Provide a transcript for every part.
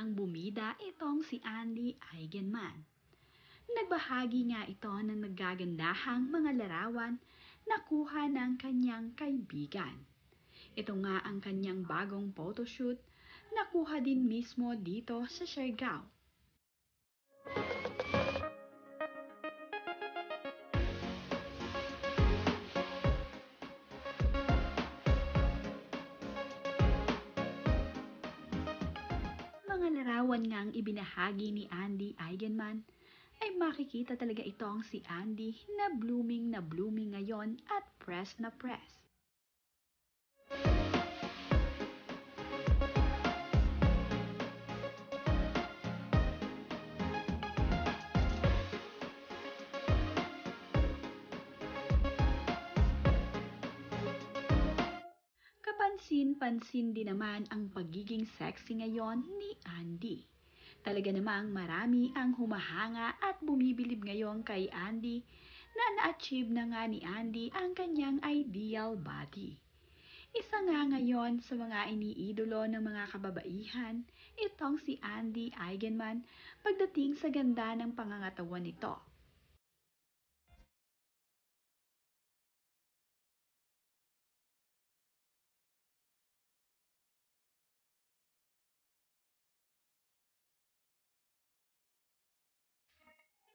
nang bumida itong si Andy Eigenman. Nagbahagi nga ito ng nagagandahang mga larawan na kuha ng kanyang kaibigan. Ito nga ang kanyang bagong photoshoot na kuha din mismo dito sa Siargao. Mga larawan ngang ibinahagi ni Andy Eigenman ay makikita talaga itong si Andy na blooming ngayon at press na press. Kapansin-pansin din naman ang pagiging sexy ngayon ni Andy. Talaga namang marami ang humahanga at bumibilib ngayon kay Andy na na-achieve na nga ni Andy ang kanyang ideal body. Isa nga ngayon sa mga iniidolo ng mga kababaihan, itong si Andy Eigenman pagdating sa ganda ng pangangatawan nito.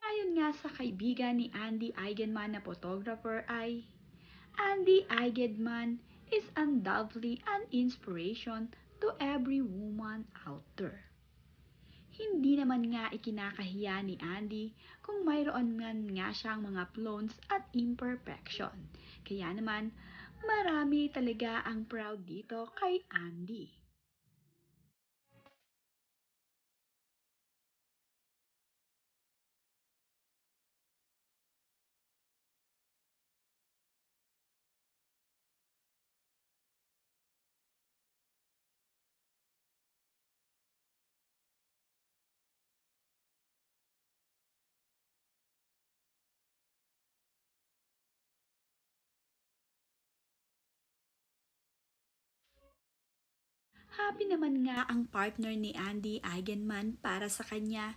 Ayon nga sa kaibigan ni Andy Eigenman na photographer ay, Andy Eigenman is undoubtedly an inspiration to every woman out there. Hindi naman nga ikinakahiya ni Andy kung mayroon man nga siyang mga flaws at imperfection. Kaya naman, marami talaga ang proud dito kay Andy. Happy naman nga ang partner ni Andy Eigenman para sa kanya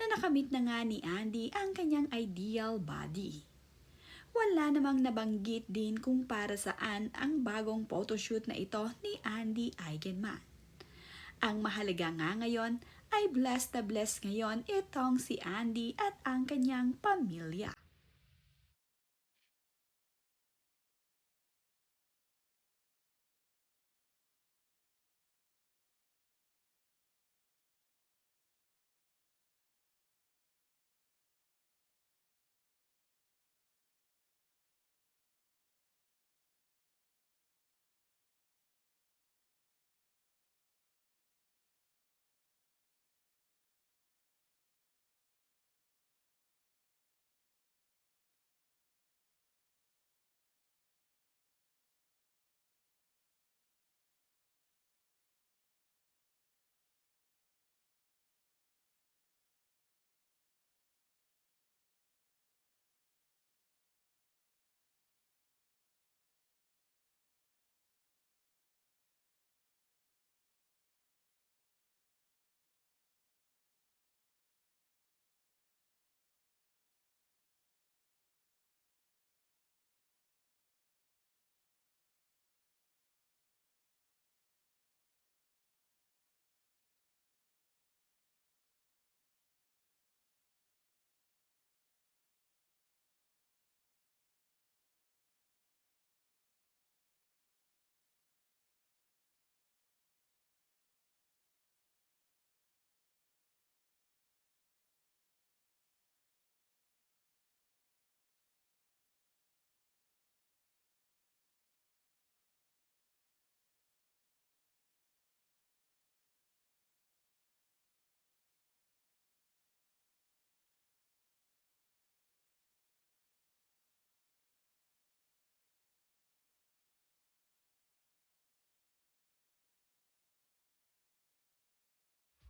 na nakamit na nga ni Andy ang kanyang ideal body. Wala namang nabanggit din kung para saan ang bagong photoshoot na ito ni Andy Eigenman. Ang mahalaga nga ngayon ay blessed na blessed ngayon itong si Andy at ang kanyang pamilya.